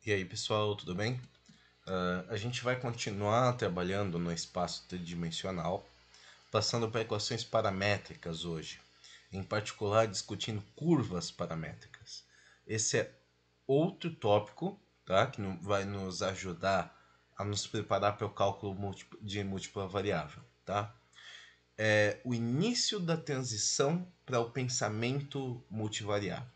E aí pessoal, tudo bem? A gente vai continuar trabalhando no espaço tridimensional, passando para equações paramétricas hoje, em particular discutindo curvas paramétricas. Esse é outro tópico, tá? Que vai nos ajudar a nos preparar para o cálculo de múltipla variável. Tá? É o início da transição para o pensamento multivariável.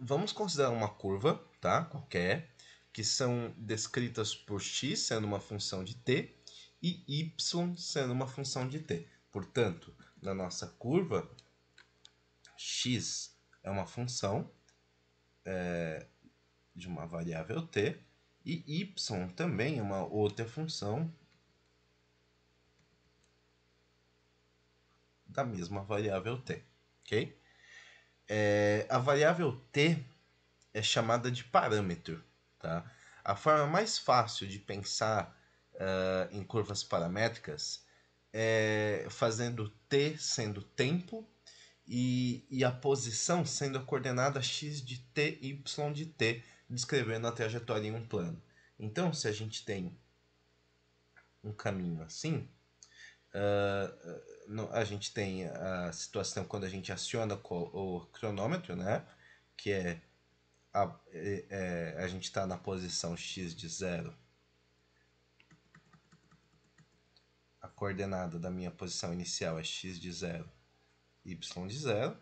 Vamos considerar uma curva, tá? Qualquer, que são descritas por x sendo uma função de t e y sendo uma função de t. Portanto, na nossa curva, x é uma função de uma variável t e y também é uma outra função da mesma variável t, ok? A variável t é chamada de parâmetro, tá? A forma mais fácil de pensar em curvas paramétricas é fazendo t sendo tempo e a posição sendo a coordenada x de t e y de t, descrevendo a trajetória em um plano. Então, se a gente tem um caminho assim, a gente tem a situação quando a gente aciona o cronômetro, né? Que é a gente está na posição x de 0. A coordenada da minha posição inicial é x de 0, y de 0.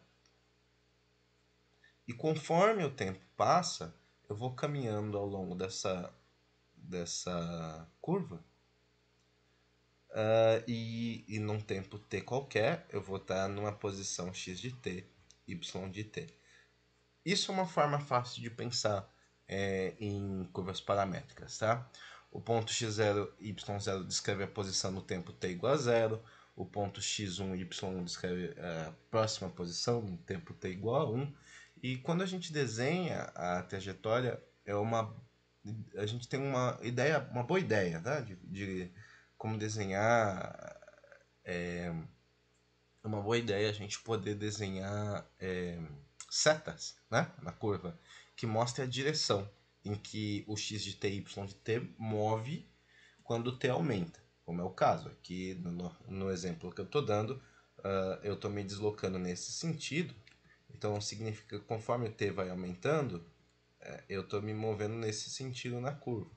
E conforme o tempo passa, eu vou caminhando ao longo dessa curva. E num tempo t qualquer, eu vou estar numa posição x de t, y de t. Isso é uma forma fácil de pensar em curvas paramétricas, tá? O ponto x0, y0 descreve a posição no tempo t igual a 0. O ponto x1, y1 descreve a próxima posição no tempo t igual a 1. E quando a gente desenha a trajetória, a gente tem uma boa ideia, tá? de como desenhar. É uma boa ideia a gente poder desenhar setas, né, na curva, que mostre a direção em que o x de t e y de t move quando o t aumenta, como é o caso aqui no exemplo que eu estou dando. Eu estou me deslocando nesse sentido, então significa que conforme o t vai aumentando, eu estou me movendo nesse sentido na curva,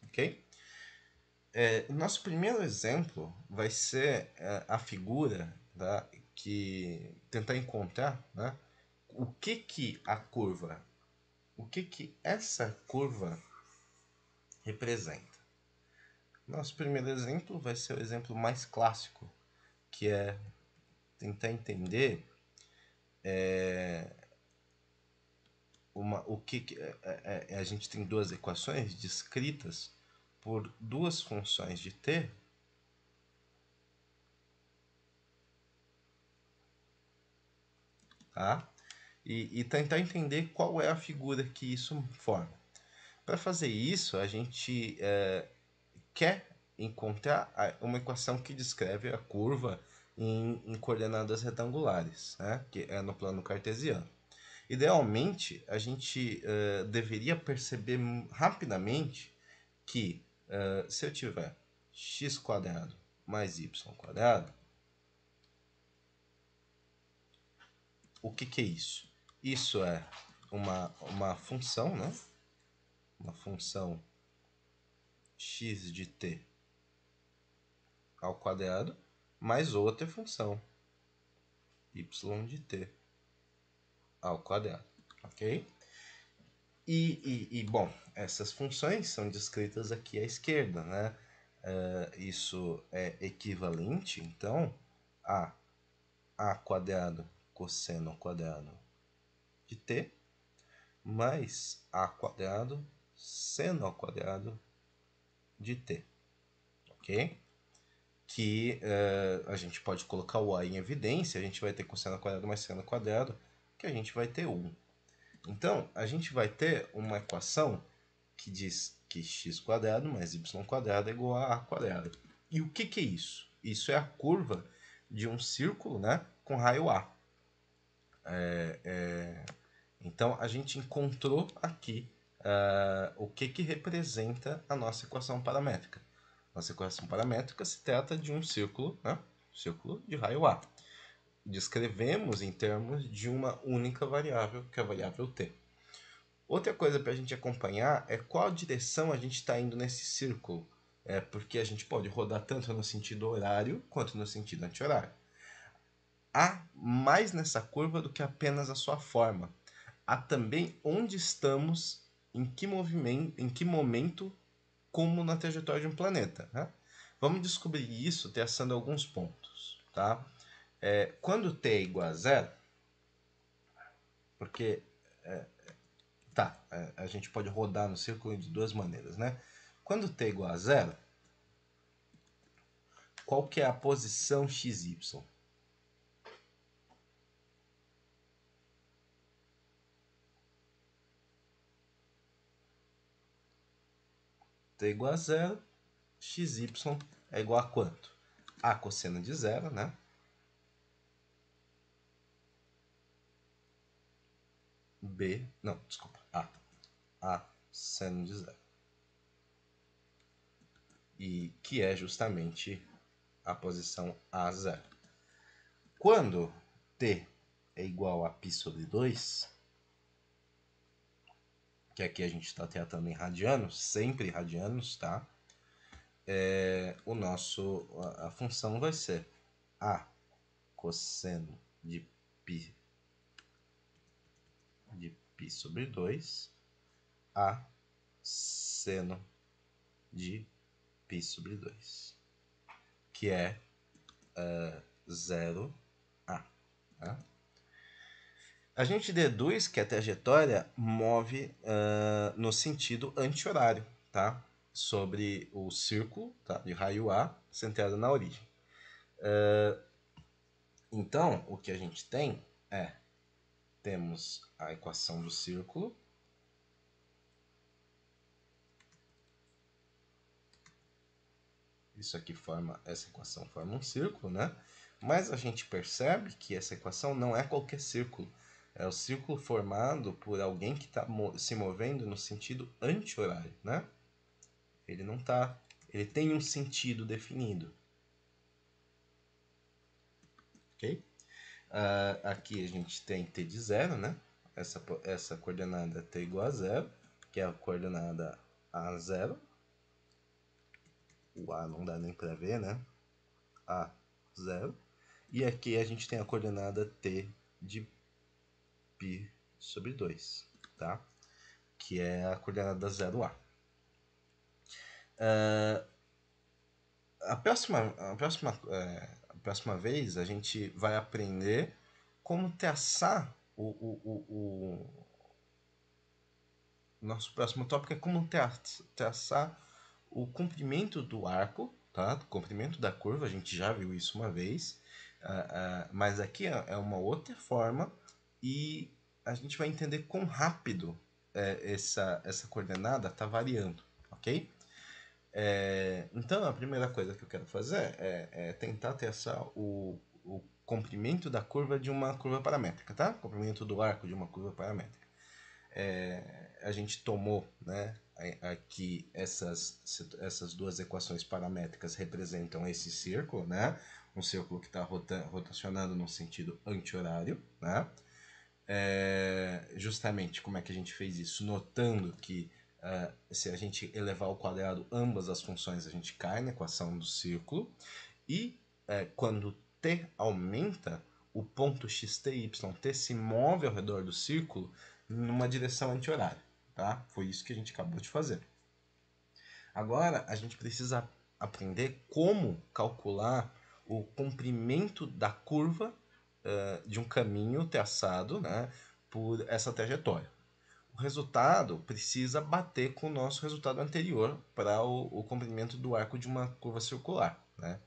ok? O nosso primeiro exemplo vai ser a figura, tá, que tentar encontrar, né, o que essa curva representa. Nosso primeiro exemplo vai ser o exemplo mais clássico, que é tentar entender a gente tem duas equações descritas por duas funções de t, tá? E tentar entender qual é a figura que isso forma. Para fazer isso, a gente quer encontrar uma equação que descreve a curva em coordenadas retangulares, né? Que é no plano cartesiano. Idealmente, a gente deveria perceber rapidamente que se eu tiver x² mais y², o que é isso? Isso é uma função, né? Uma função x de t ao quadrado mais outra função y de t ao quadrado, ok? Bom, essas funções são descritas aqui à esquerda, né? Isso é equivalente, então, a quadrado cosseno ao quadrado de t mais a quadrado seno ao quadrado de t, ok? Que a gente pode colocar o a em evidência, a gente vai ter cosseno ao quadrado mais seno ao quadrado, que a gente vai ter 1. Então, a gente vai ter uma equação que diz que x² mais y² é igual a a². E o que é isso? Isso é a curva de um círculo, né, com raio A. Então, a gente encontrou aqui o que representa a nossa equação paramétrica. Nossa equação paramétrica se trata de um círculo, né? Círculo de raio A. Descrevemos em termos de uma única variável, que é a variável t. Outra coisa para a gente acompanhar é qual direção a gente está indo nesse círculo. Porque a gente pode rodar tanto no sentido horário quanto no sentido anti-horário. Há mais nessa curva do que apenas a sua forma. Há também onde estamos, em que momento, como na trajetória de um planeta. Né? Vamos descobrir isso traçando alguns pontos. Tá? Quando t é igual a zero, porque a gente pode rodar no círculo de duas maneiras. Né? Quando t é igual a zero, qual que é a posição xy? T é igual a zero, xy é igual a quanto? A cosseno de zero, né? B, não, desculpa, A seno de zero. E que é justamente a posição A0. Quando t é igual a π sobre 2, que aqui a gente está tratando em radianos, sempre radianos, tá? A função vai ser A cosseno de π sobre 2, A seno de π sobre 2, que é 0A. Tá? A gente deduz que a trajetória move no sentido anti-horário, tá? Sobre o círculo, tá? De raio A centrado na origem. Então, o que a gente tem temos a equação do círculo, essa equação forma um círculo, né? Mas a gente percebe que essa equação não é qualquer círculo. É o círculo formado por alguém que está se movendo no sentido anti-horário, né? Ele não tá, ele tem um sentido definido. Ok? Aqui a gente tem t de zero, né? Essa coordenada t igual a zero, que é a coordenada A0. O A não dá nem para ver, né? A0. E aqui a gente tem a coordenada t de π sobre 2, tá? Que é a coordenada 0A. A próxima vez a gente vai aprender como traçar o nosso próximo tópico é como traçar o comprimento do arco, tá? O comprimento da curva, a gente já viu isso uma vez, mas aqui é uma outra forma e a gente vai entender quão rápido essa coordenada está variando, ok? Então, a primeira coisa que eu quero fazer é tentar traçar o comprimento da curva de uma curva paramétrica, tá? Comprimento do arco de uma curva paramétrica. A gente tomou, né, aqui essas duas equações paramétricas representam esse círculo, né? Um círculo que está rotacionando no sentido anti-horário, né? Justamente como é que a gente fez isso? Notando que se a gente elevar ao quadrado ambas as funções, a gente cai na equação do círculo. E quando t aumenta, o ponto xt e yt se move ao redor do círculo numa direção anti-horária. Tá? Foi isso que a gente acabou de fazer. Agora, a gente precisa aprender como calcular o comprimento da curva de um caminho traçado, né, por essa trajetória. O resultado precisa bater com o nosso resultado anterior para o comprimento do arco de uma curva circular. Né?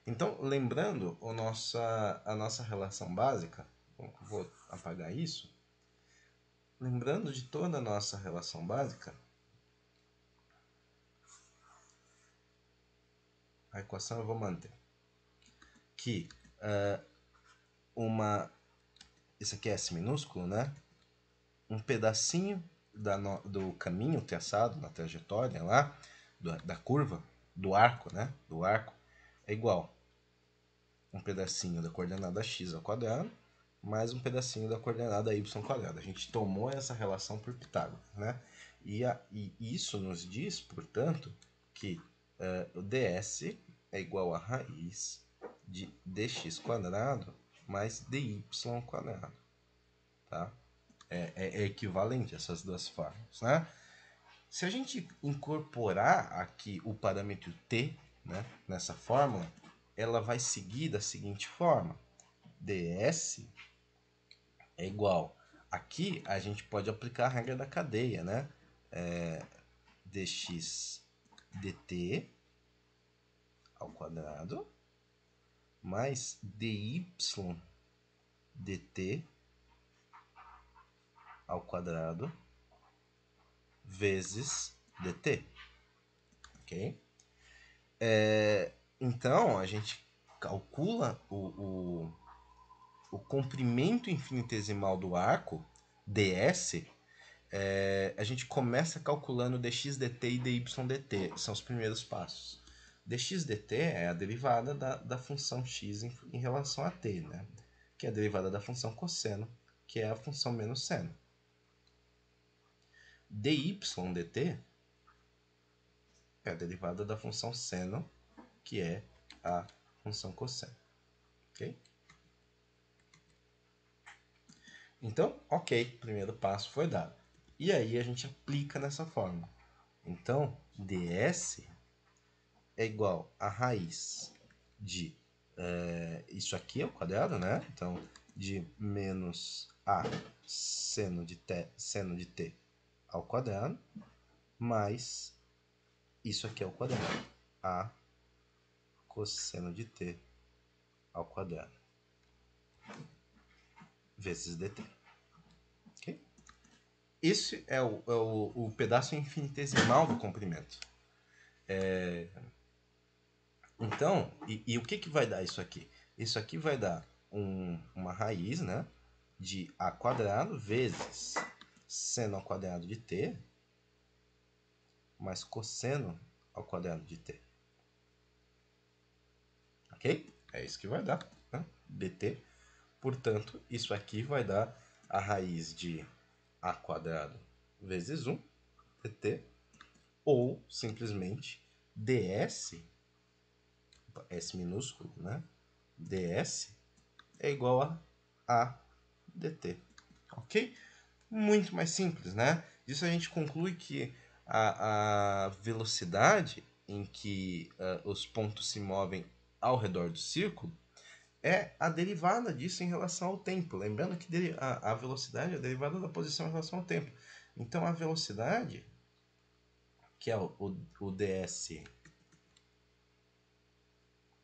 Então, lembrando a nossa relação básica, vou apagar isso. Lembrando de toda a nossa relação básica, a equação eu vou manter. Que isso aqui é S minúsculo, né? Um pedacinho do caminho traçado na trajetória lá, da curva, do arco, né? Do arco, é igual um pedacinho da coordenada x ao quadrado mais um pedacinho da coordenada y ao quadrado. A gente tomou essa relação por Pitágoras, né? E isso nos diz, portanto, que o ds é igual a raiz de dx quadrado mais dy quadrado, tá? É equivalente essas duas formas, né? Se a gente incorporar aqui o parâmetro t, né, nessa fórmula, ela vai seguir da seguinte forma: ds é igual. Aqui a gente pode aplicar a regra da cadeia, né? Dx dt ao quadrado mais dy dt ao quadrado vezes dt, ok? Então a gente calcula o comprimento infinitesimal do arco, ds, a gente começa calculando dx dt e dy dt, são os primeiros passos. Dx dt é a derivada da função x em relação a t, né? Que é a derivada da função cosseno, que é a função menos seno. Dy dt é a derivada da função seno, que é a função cosseno. Ok? Então, ok, primeiro passo foi dado. E aí a gente aplica nessa forma. Então, ds é igual a raiz de isso aqui é o quadrado, né? Então, de menos a seno de t ao quadrado mais isso aqui é o quadrado, a cosseno de t ao quadrado vezes dt. Ok? Esse é o pedaço infinitesimal do comprimento. Então, e o que vai dar isso aqui? Isso aqui vai dar uma raiz, né, de a quadrado vezes seno ao quadrado de t mais cosseno ao quadrado de t. Ok? É isso que vai dar, né? dt. Portanto, isso aqui vai dar a raiz de a quadrado vezes 1 dt, ou simplesmente ds, s minúsculo, né? ds é igual a dt. Ok? Muito mais simples, né? Disso a gente conclui que a velocidade em que os pontos se movem ao redor do círculo é a derivada disso em relação ao tempo. Lembrando que a velocidade é a derivada da posição em relação ao tempo. Então a velocidade, que é o ds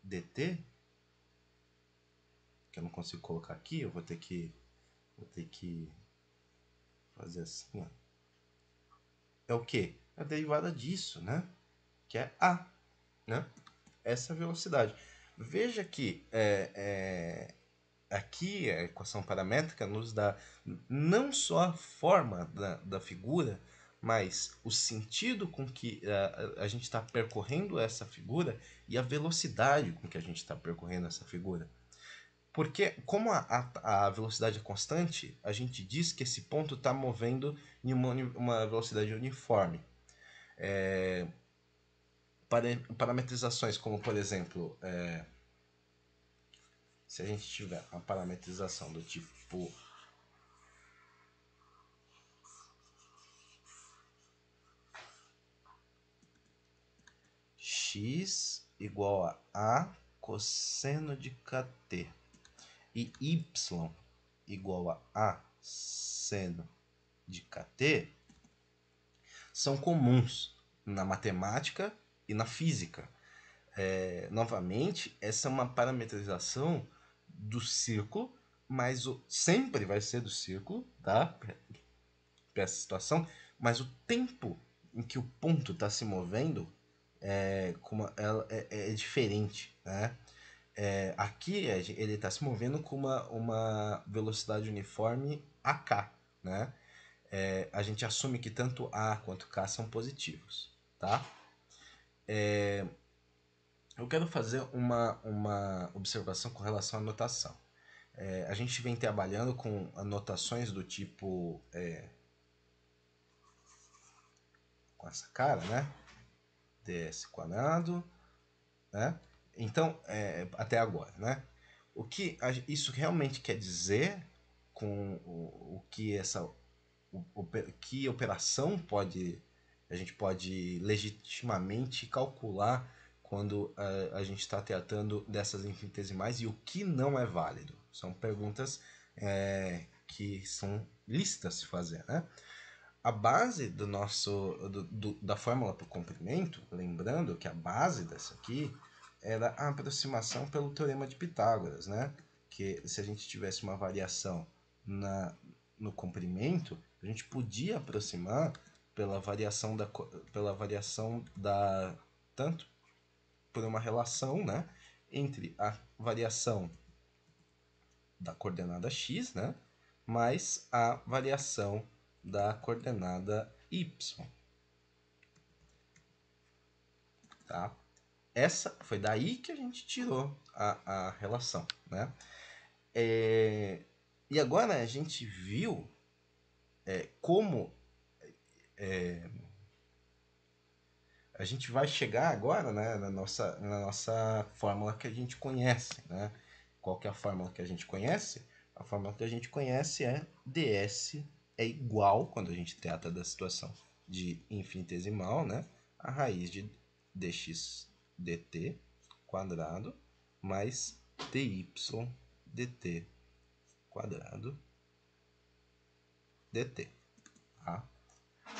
dt, que eu não consigo colocar aqui, eu vou ter que fazer assim, ó. É o quê? É a derivada disso, né? Que é a, né? Essa velocidade. Veja que aqui a equação paramétrica nos dá não só a forma da figura, mas o sentido com que a gente está percorrendo essa figura e a velocidade com que a gente está percorrendo essa figura. Porque, como a velocidade é constante, a gente diz que esse ponto está movendo em uma velocidade uniforme. Parametrizações como, por exemplo, se a gente tiver uma parametrização do tipo x igual a cosseno de kt e y igual a seno de kt, são comuns na matemática e na física. Novamente, essa é uma parametrização do círculo, mas sempre vai ser do círculo, tá? Para essa situação, mas o tempo em que o ponto está se movendo é diferente, né? Aqui ele está se movendo com uma velocidade uniforme AK, né? a gente assume que tanto A quanto K são positivos, tá? Eu quero fazer uma observação com relação à notação. A gente vem trabalhando com anotações do tipo com essa cara, né? ds quadrado, né? Então, até agora, né? O que isso realmente quer dizer com o que que operação a gente pode legitimamente calcular quando a gente está tratando dessas infinitesimais e o que não é válido? São perguntas que são lícitas se fazer, né? A base da fórmula para o comprimento, lembrando que a base dessa aqui era a aproximação pelo teorema de Pitágoras, né? Que se a gente tivesse uma variação no comprimento, a gente podia aproximar pela variação da tanto por uma relação, né, entre a variação da coordenada x, né, mais a variação da coordenada y. Tá? Foi daí que a gente tirou a relação, né? E agora a gente viu como a gente vai chegar agora, né, na nossa fórmula que a gente conhece, né? Qual que é a fórmula que a gente conhece? A fórmula que a gente conhece é ds é igual, quando a gente trata da situação de infinitesimal, né, a raiz de dx dt quadrado mais dy dt quadrado dt. Tá?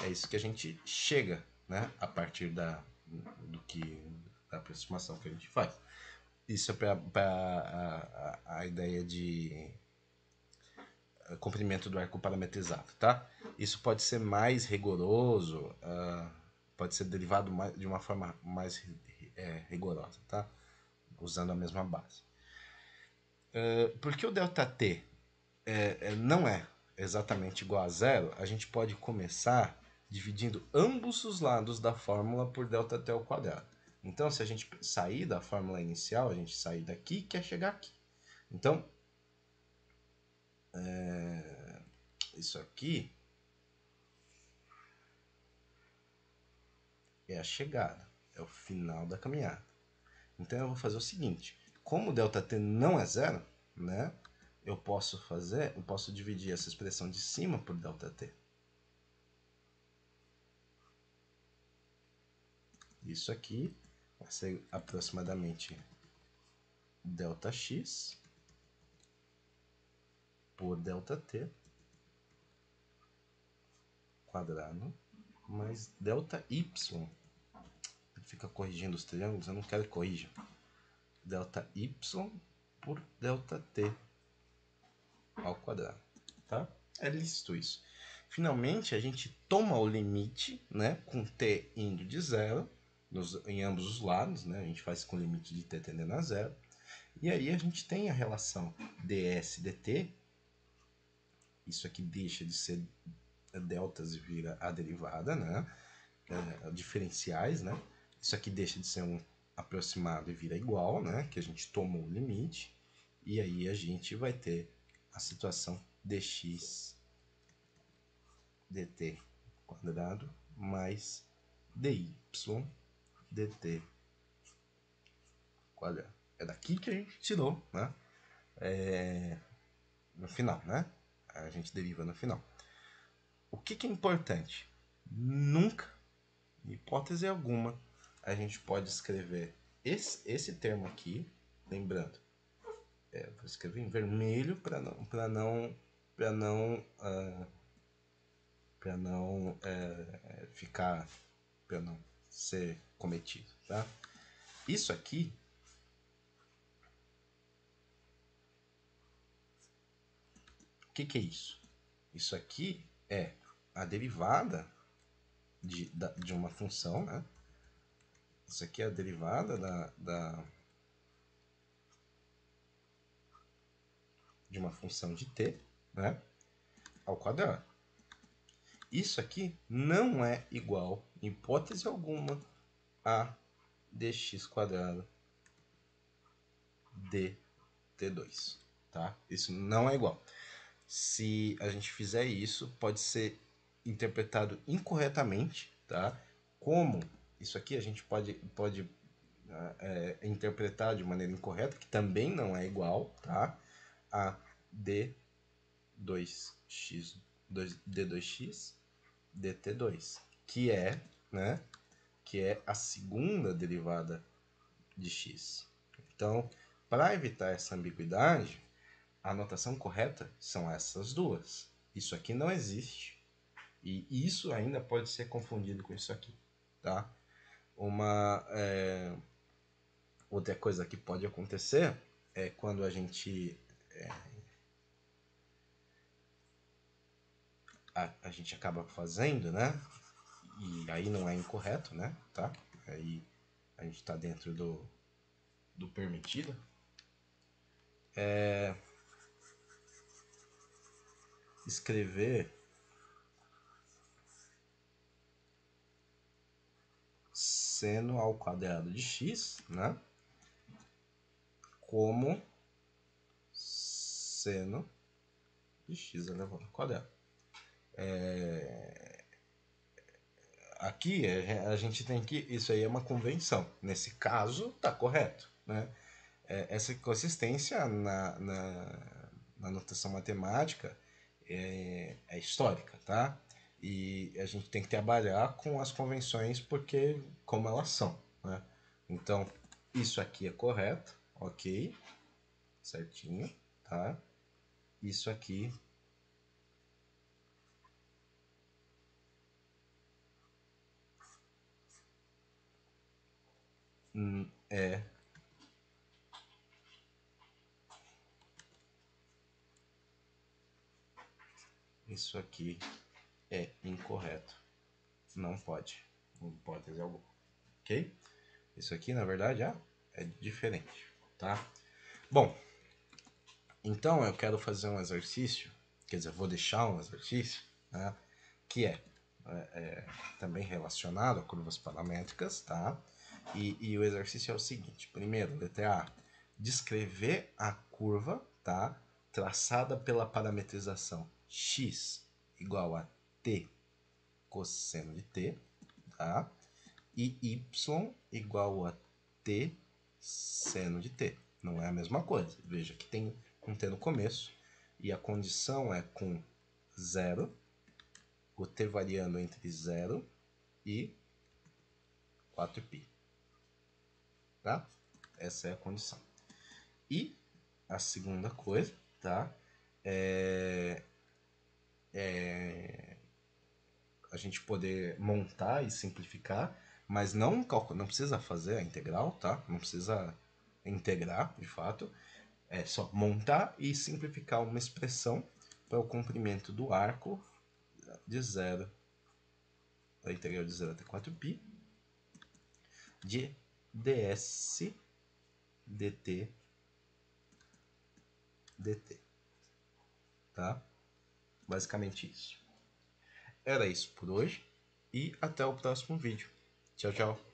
É isso que a gente chega, né, a partir da aproximação que a gente faz. Isso é para a ideia de comprimento do arco parametrizado, tá? Isso pode ser mais rigoroso, pode ser derivado de uma forma mais rigorosa, tá? Usando a mesma base. Porque o ΔT não é exatamente igual a zero, a gente pode começar dividindo ambos os lados da fórmula por ΔT ao quadrado. Então, se a gente sair da fórmula inicial, a gente sair daqui e quer chegar aqui. Então, isso aqui é a chegada, é o final da caminhada. Então, eu vou fazer o seguinte, como o ΔT não é zero, né, eu posso dividir essa expressão de cima por ΔT. Isso aqui vai ser aproximadamente ΔX por ΔT quadrado mais ΔY. Fica corrigindo os triângulos, eu não quero que corrija. ΔY por ΔT ao quadrado. Tá? É lícito isso. Finalmente, a gente toma o limite, né, com t indo de zero em ambos os lados, né? A gente faz com o limite de t tendendo a zero. E aí a gente tem a relação ds dt. Isso aqui deixa de ser deltas e vira a derivada, né? Diferenciais, né? Isso aqui deixa de ser um aproximado e vira igual, né? Que a gente tomou o limite. E aí a gente vai ter a situação dx dt quadrado mais dy dt quadrado. É daqui que a gente tirou, né? No final, né? A gente deriva no final. O que é importante? Nunca, em hipótese alguma, a gente pode escrever esse termo aqui, lembrando, vou escrever em vermelho para não ficar, para não ser cometido, tá? Isso aqui o que é isso? Isso aqui é a derivada de uma função, né? Isso aqui é a derivada de uma função de t, né, ao quadrado. Isso aqui não é igual, em hipótese alguma, a dx quadrado dt2, tá? Isso não é igual. Se a gente fizer isso, pode ser interpretado incorretamente, tá? Como isso aqui a gente pode interpretar de maneira incorreta, que também não é igual, tá? A d2x, d2x dt2, que é, né, que é a segunda derivada de x. Então, para evitar essa ambiguidade, a notação correta são essas duas. Isso aqui não existe. E isso ainda pode ser confundido com isso aqui, tá? Outra coisa que pode acontecer é quando a gente a gente acaba fazendo, né? E aí não é incorreto, né? Tá? Aí a gente está dentro do permitido. Escrever seno ao quadrado de x, né? Como seno de x elevado ao quadrado. Aqui a gente tem que... Isso aí é uma convenção. Nesse caso, tá correto, né? Essa consistência na notação matemática é histórica, tá? E a gente tem que trabalhar com as convenções porque como elas são, né? Então, isso aqui é correto, ok, certinho, tá? Isso aqui é isso aqui é incorreto, não pode, em hipótese alguma, ok? Isso aqui, na verdade, é diferente, tá? Bom, então eu quero fazer um exercício, quer dizer, vou deixar um exercício, né, que também relacionado a curvas paramétricas, tá? E o exercício é o seguinte: primeiro, letra A, descrever a curva, tá? Traçada pela parametrização x igual a t cosseno de t, tá? E y igual a t seno de t. Não é a mesma coisa. Veja que tem um t no começo e a condição é com zero, o t variando entre 0 e 4π. Tá? Essa é a condição. E a segunda coisa, tá? A gente poder montar e simplificar, mas não precisa fazer a integral, tá? Não precisa integrar, de fato. É só montar e simplificar uma expressão para o comprimento do arco de 0, da integral de 0 até 4π, de ds dt dt, tá? Basicamente isso. Era isso por hoje e até o próximo vídeo. Tchau, tchau.